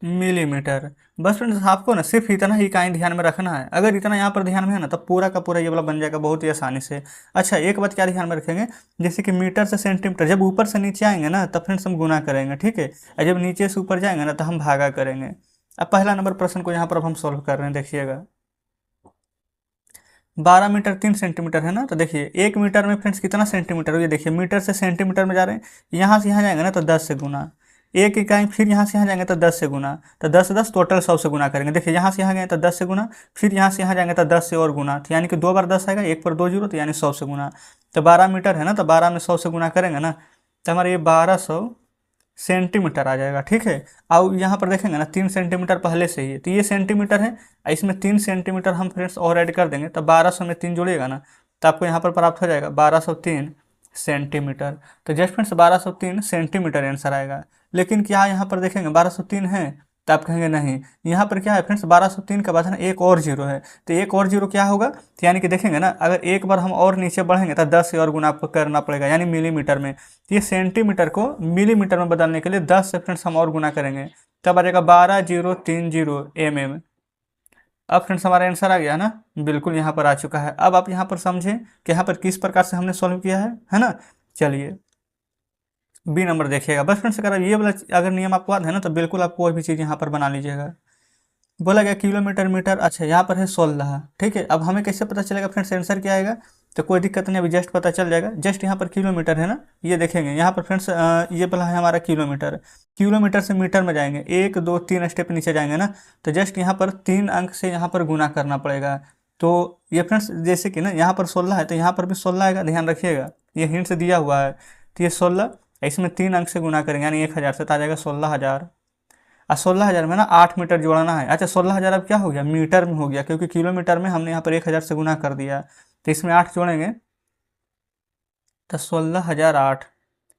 millimetre. बस फ्रेंड्स आपको ना सिर्फ इतना ही इकाई ध्यान में रखना है। अगर इतना यहाँ पर ध्यान में है ना, तो पूरा का पूरा ये वाला बन जाएगा बहुत ही आसानी से। अच्छा, एक बात क्या ध्यान में रखेंगे, जैसे कि मीटर से सेंटीमीटर, जब ऊपर से नीचे आएंगे ना तब फ्रेंड्स हम गुना करेंगे, ठीक है। और जब नीचे से ऊपर जाएंगे ना तो हम भागा करेंगे। अब पहला नंबर प्रश्न को यहाँ पर अब हम सोल्व कर रहे हैं, देखिएगा। 12 मीटर 3 सेंटीमीटर है ना, तो देखिए 1 मीटर में फ्रेंड्स कितना सेंटीमीटर हो, ये देखिए मीटर से सेंटीमीटर में जा रहे हैं। यहाँ से यहाँ जाएंगे ना तो 10 से गुना, एक इकाई, फिर यहाँ से यहाँ जाएंगे तो 10 से गुना, तो 10 10 टोटल 100 से गुना करेंगे। देखिए यहाँ से यहाँ गए तो 10 से गुना, फिर यहाँ से यहाँ जाएंगे तो 10 से और गुना, तो यानी कि 2 बार 10 आएगा, 1 पर 2 जीरो, तो यानी 100 से गुना। तो 12 मीटर है ना, तो 12 में 100 से गुना करेंगे ना, तो हमारे ये 1200 सेंटीमीटर आ जाएगा, ठीक है। अब यहाँ पर देखेंगे ना 3 सेंटीमीटर पहले से ही है, तो ये सेंटीमीटर है, इसमें 3 सेंटीमीटर हम फ्रेंड्स और ऐड कर देंगे, तो 1200 में 3 जोड़िएगा ना, तो आपको यहाँ पर प्राप्त हो जाएगा 1203 सेंटीमीटर। तो जस्ट फ्रेंड्स 1203 सेंटीमीटर आंसर आएगा। लेकिन क्या यहाँ पर देखेंगे 1203 है, तो आप कहेंगे नहीं, यहाँ पर क्या है फ्रेंड्स 1203 के बाद है ना एक और जीरो है, तो एक और जीरो क्या होगा, तो यानी कि देखेंगे ना अगर एक बार हम और नीचे बढ़ेंगे तो 10 से और गुना आपको करना पड़ेगा, यानी मिलीमीटर में। ये सेंटीमीटर को मिलीमीटर में बदलने के लिए 10 से फ्रेंड्स हम और गुना करेंगे, तब आ जाएगा 12030 अब फ्रेंड्स हमारा आंसर आ गया ना, बिल्कुल यहाँ पर आ चुका है। अब आप यहाँ पर समझें कि यहाँ पर किस प्रकार से हमने सॉल्व किया है ना। चलिए बी नंबर देखिएगा। बस फ्रेंड्स अगर ये वाला अगर नियम आपको याद है ना, तो बिल्कुल आप कोई भी चीज़ यहाँ पर बना लीजिएगा। बोला गया किलोमीटर, मीटर, अच्छा यहाँ पर है 16, ठीक है। अब हमें कैसे पता चलेगा फ्रेंड्स आंसर क्या आएगा, तो कोई दिक्कत नहीं, अभी जस्ट पता चल जाएगा। जस्ट यहाँ पर किलोमीटर है ना, ये देखेंगे यहाँ पर फ्रेंड्स ये वाला है हमारा किलोमीटर। किलोमीटर से मीटर में जाएंगे, 1 2 3 स्टेप नीचे जाएंगे ना, तो जस्ट यहाँ पर 3 अंक से यहाँ पर गुना करना पड़ेगा। तो ये फ्रेंड्स जैसे कि ना यहाँ पर 16 है, तो यहाँ पर भी 16 आएगा, ध्यान रखिएगा, ये हिंट से दिया हुआ है। तो ये 16, इसमें 3 अंक से गुना करेंगे, यानी 1000 से, तो आ जाएगा 16,000। और 16,000 में ना 8 मीटर जोड़ना है। अच्छा 16,000 अब क्या हो गया, मीटर में हो गया, क्योंकि किलोमीटर में हमने यहाँ पर 1000 से गुना कर दिया, तो इसमें 8 जोड़ेंगे तो 16,008।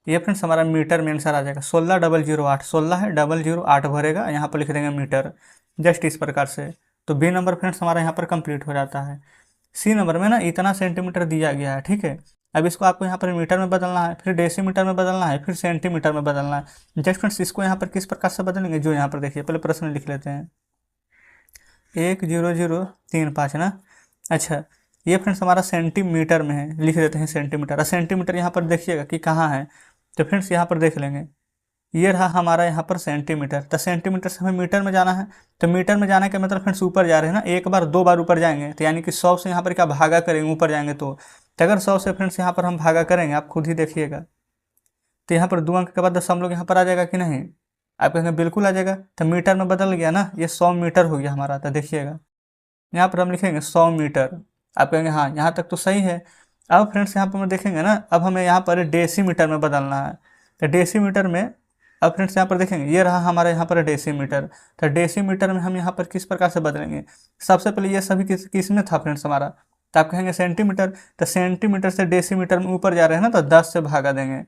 ये फ्रेंड्स हमारा मीटर में आंसर आ जाएगा। 16,008, 16 है 008 भरेगा, यहाँ पर लिख देंगे मीटर, जस्ट इस प्रकार से। तो बी नंबर फ्रेंड्स हमारा यहाँ पर कंप्लीट हो जाता है। सी नंबर में ना इतना सेंटीमीटर दिया गया है, ठीक है। अब इसको आपको यहाँ पर मीटर में बदलना है, फिर डेसीमीटर में बदलना है, फिर सेंटीमीटर में बदलना है। जस्ट फ्रेंड्स इसको यहाँ पर किस प्रकार से बदलेंगे, जो यहाँ पर देखिए, पहले प्रश्न लिख लेते हैं। 10035 ना। अच्छा ये फ्रेंड्स हमारा सेंटीमीटर में है, लिख देते हैं सेंटीमीटर। और सेंटीमीटर यहाँ पर देखिएगा कि कहाँ है, तो फ्रेंड्स यहाँ पर देख लेंगे, ये रहा हमारा यहाँ पर सेंटीमीटर। तो सेंटीमीटर से हमें मीटर में जाना है, तो मीटर में जाने का मतलब फ्रेंड्स ऊपर जा रहे हैं ना, एक बार 2 बार ऊपर जाएंगे, तो यानी कि 100 से यहाँ पर क्या भागा करेंगे, ऊपर जाएंगे तो अगर 100 से फ्रेंड्स यहाँ पर हम भागा करेंगे, आप खुद ही देखिएगा, तो यहाँ पर 2 अंक के बाद 10 हम लोग यहाँ पर आ जाएगा कि नहीं, आप कहेंगे बिल्कुल आ जाएगा। तो मीटर में बदल गया ना, ये 100 मीटर हो गया हमारा। तो देखिएगा यहाँ पर हम लिखेंगे 100 मीटर, आप कहेंगे हाँ यहाँ तक तो सही है। अब फ्रेंड्स यहाँ पर हम देखेंगे ना, अब हमें यहाँ पर डेसीमीटर में बदलना है। तो डेसीमीटर में अब फ्रेंड्स यहाँ पर देखेंगे, ये रहा हमारे यहाँ पर डेसीमीटर। तो डेसीमीटर में हम यहाँ पर किस प्रकार से बदलेंगे, सबसे पहले ये सभी किस में था फ्रेंड्स हमारा, तो आप कहेंगे सेंटीमीटर। तो सेंटीमीटर से डेसीमीटर में ऊपर जा रहे हैं ना, तो 10 से भागा देंगे,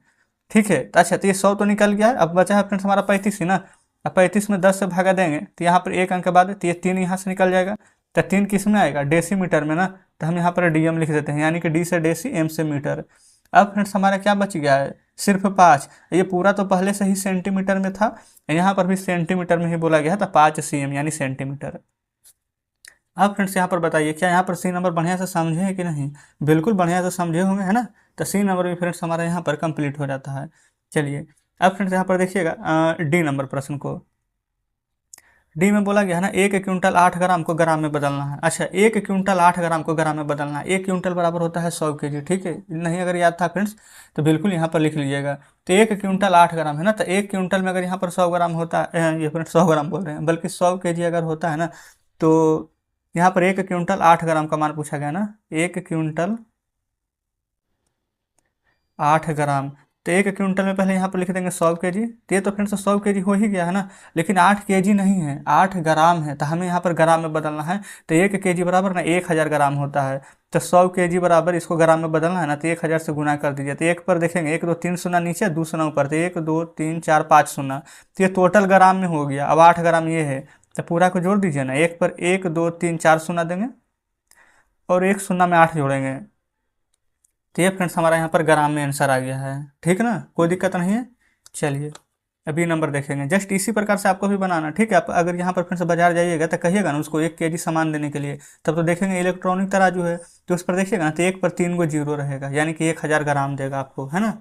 ठीक है। तो अच्छा तो ये 100 तो निकल गया है, अब बचा है फ्रेंड्स हमारा 35 ही ना। अब 35 में 10 से भागा देंगे, तो यहाँ पर 1 अंक के बाद तो ये 3 यहाँ से निकल जाएगा। तो 3 किस में आएगा, डेसीमीटर में ना, तो हम यहाँ पर डीएम लिख देते हैं, यानी कि डी से डेसी, एम से मीटर। अब फ्रेंड्स हमारा क्या बच गया है, सिर्फ 5। ये पूरा तो पहले से ही सेंटीमीटर में था, यहाँ पर भी सेंटीमीटर में ही बोला गया था, 5 cm यानी सेंटीमीटर। अब फ्रेंड्स यहाँ पर बताइए, क्या यहाँ पर सी नंबर बढ़िया से समझे हैं कि नहीं, बिल्कुल बढ़िया से समझे होंगे है ना। तो सी नंबर भी फ्रेंड्स हमारा यहाँ पर कंप्लीट हो जाता है। चलिए अब फ्रेंड्स यहाँ पर देखिएगा डी नंबर प्रश्न को। डी में बोला गया है ना 1 क्विंटल 8 ग्राम को ग्राम में बदलना है। अच्छा, 1 क्विंटल 8 ग्राम को ग्राम में बदलना है। 1 क्विंटल बराबर होता है 100 kg, ठीक है। नहीं अगर याद था फ्रेंड्स तो बिल्कुल यहाँ पर लिख लीजिएगा। तो 1 क्विंटल 8 ग्राम है ना, तो 1 क्विंटल में अगर यहाँ पर 100 ग्राम होता है, ये फ्रेंड्स 100 ग्राम बोल रहे हैं, बल्कि 100 kg अगर होता है ना, तो यहाँ पर 1 क्विंटल 8 ग्राम का मान पूछा गया ना, 1 क्विंटल 8 ग्राम। तो 1 क्विंटल में पहले यहाँ पर लिख देंगे 100 kg। तो ये तो फ्रेंड्स 100 kg हो ही गया है ना, लेकिन 8 kg नहीं है, 8 ग्राम है, तो हमें यहाँ पर ग्राम में बदलना है। तो 1 kg बराबर ना 1000 ग्राम होता है। तो 100 kg बराबर इसको ग्राम में बदलना है ना, तो 1000 से गुना कर दीजिए। तो एक पर देखेंगे 1 2 3 शून्य नीचे, 2 शून्य ऊपर, तो 1 2 3 4 5 शून्य। तो ये टोटल ग्राम में हो गया। अब 8 ग्राम ये है, तो पूरा को जोड़ दीजिए ना, एक पर 1 2 3 4 शून्य देंगे और एक शून्य में 8 जोड़ेंगे। तो ये फ्रेंड्स हमारा यहाँ पर ग्राम में आंसर आ गया है, ठीक ना, कोई दिक्कत नहीं है। चलिए अभी नंबर देखेंगे। जस्ट इसी प्रकार से आपको भी बनाना, ठीक है। आप अगर यहाँ पर फ्रेंड्स बाजार जाइएगा तो कहिएगा ना उसको 1 kg सामान देने के लिए, तब तो देखेंगे इलेक्ट्रॉनिक तराजू है, तो उस पर देखिएगा ना, तो 1 पर 3 को जीरो रहेगा, यानी कि 1000 ग्राम देगा आपको, है ना।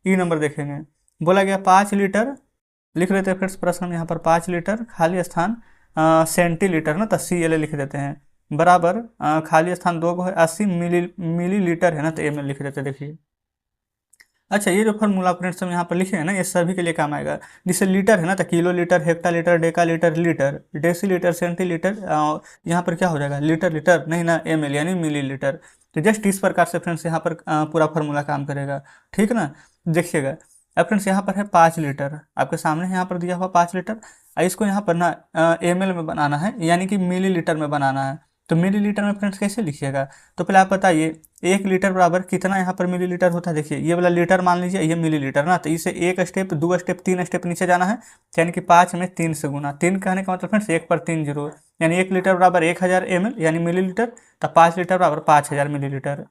ई नंबर देखेंगे। बोला गया 5 लीटर, लिख लेते हैं फ्रेंड्स प्रश्न में यहाँ पर 5 लीटर खाली स्थान सेंटीलीटर ना, तो CL लिख देते हैं, बराबर खाली स्थान 2 को है 80 मिलीलीटर है ना, तो ml लिख देते हैं। देखिए अच्छा, ये जो फॉर्मूला फ्रेंड्स हम यहाँ पर लिखे हैं ना, ये सभी के लिए काम आएगा। जैसे लीटर है ना, तो kilolitre, hectolitre, decalitre, litre, decilitre, centilitre, यहाँ पर क्या हो जाएगा, लीटर लीटर नहीं ना, ml यानी मिलीलीटर। तो जस्ट इस प्रकार से फ्रेंड्स यहाँ पर पूरा फार्मूला काम करेगा, ठीक ना। देखिएगा अब फ्रेंड्स यहाँ पर है 5 लीटर, आपके सामने यहाँ पर दिया हुआ 5 लीटर, इसको यहाँ पर ना ml में बनाना है, यानी कि मिलीलीटर में बनाना है। तो मिलीलीटर में फ्रेंड्स कैसे लिखिएगा, तो पहले आप बताइए 1 लीटर बराबर कितना यहाँ पर मिलीलीटर होता है। देखिए ये वाला लीटर मान लीजिए, ये मिलीलीटर ना, तो इसे 1 स्टेप 2 स्टेप 3 स्टेप नीचे जाना है, यानी कि 5 में 3 से गुना। 3 कहने का मतलब फ्रेंड्स 1 पर 3 जीरो, यानी 1 लीटर बराबर 1000 ml यानी मिलीलीटर, तो 5 लीटर बराबर 5000 मिलीलीटर,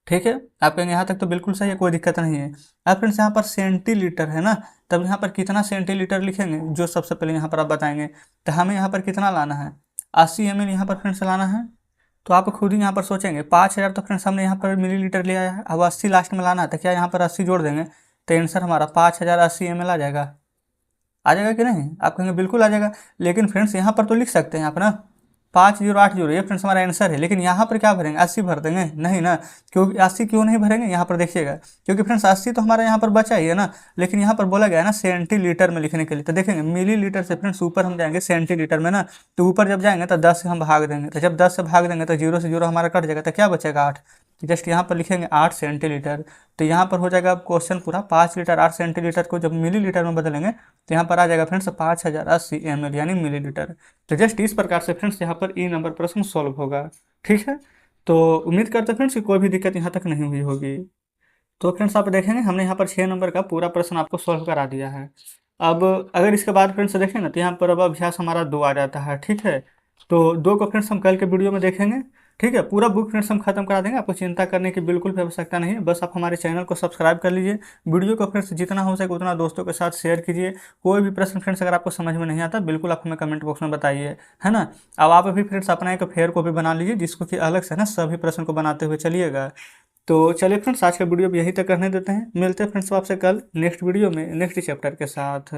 ठीक है। आप कहेंगे यहाँ तक तो बिल्कुल सही है, कोई दिक्कत नहीं है। अब फ्रेंड्स यहाँ पर सेंटीलीटर है ना, तब यहाँ पर कितना सेंटीलीटर लिखेंगे, जो सबसे पहले यहाँ पर आप बताएंगे। तो हमें यहाँ पर कितना लाना है, 80 ml यहाँ पर फ्रेंड्स लाना है। तो आप खुद ही यहाँ पर सोचेंगे 5000 तो फ्रेंड्स हमने यहाँ पर मिलीलीटर लिया है, अब 80 लास्ट में लाना है, तो क्या यहाँ पर 80 जोड़ देंगे, तो आंसर हमारा 5080 ml आ जाएगा। आ जाएगा कि नहीं, आप कहेंगे बिल्कुल आ जाएगा। लेकिन फ्रेंड्स यहाँ पर तो लिख सकते हैं आप ना 5080, ये फ्रेंड्स हमारा आंसर है, लेकिन यहाँ पर क्या भरेंगे, 80 भर देंगे, नहीं ना। क्योंकि 80 क्यों नहीं भरेंगे, यहाँ पर देखिएगा, क्योंकि फ्रेंड्स 80 तो हमारा यहाँ पर बचा ही है ना, लेकिन यहाँ पर बोला गया है ना सेंटीलीटर में लिखने के लिए। तो देखेंगे मिलीलीटर से फ्रेंड्स ऊपर हम जाएंगे सेंटीलीटर में ना, तो ऊपर जब जाएंगे तो 10 से हम भाग देंगे, तो जब 10 से भाग देंगे तो 0 से 0 हमारा कट जाएगा, तो क्या बचेगा 8। जस्ट यहाँ पर लिखेंगे 8 सेंटीलीटर। तो यहाँ पर हो जाएगा क्वेश्चन पूरा, 5 लीटर 8 सेंटीलीटर को जब मिलीलीटर में बदलेंगे तो यहाँ पर आ जाएगा फ्रेंड्स 5080 ml यानी मिलीलीटर। तो जस्ट इस प्रकार से फ्रेंड्स यहाँ पर ई नंबर प्रश्न सॉल्व होगा, ठीक है। तो उम्मीद करते हैं फ्रेंड्स कि कोई भी दिक्कत यहाँ तक नहीं हुई होगी। तो फ्रेंड्स आप देखेंगे हमने यहाँ पर 6 नंबर का पूरा प्रश्न आपको सॉल्व करा दिया है। अब अगर इसके बाद फ्रेंड्स देखें ना, तो यहाँ पर अब अभ्यास हमारा 2 आ जाता है, ठीक है। तो 2 को फ्रेंड्स हम कल के वीडियो में देखेंगे, ठीक है। पूरा बुक फ्रेंड्स हम खत्म करा देंगे, आपको चिंता करने की बिल्कुल भी आवश्यकता नहीं है। बस आप हमारे चैनल को सब्सक्राइब कर लीजिए, वीडियो को फ्रेंड्स जितना हो सके उतना दोस्तों के साथ शेयर कीजिए। कोई भी प्रश्न फ्रेंड्स अगर आपको समझ में नहीं आता बिल्कुल आप हमें कमेंट बॉक्स में बताइए, है ना। अब आप भी फ्रेंड्स अपना एक फेयर कॉपी बना लीजिए, जिसको कि अलग से ना सभी प्रश्न को बनाते हुए चलिएगा। तो चलिए फ्रेंड्स आज का वीडियो भी यहीं तक करने देते हैं, मिलते हैं फ्रेंड्स आपसे कल नेक्स्ट वीडियो में नेक्स्ट चैप्टर के साथ।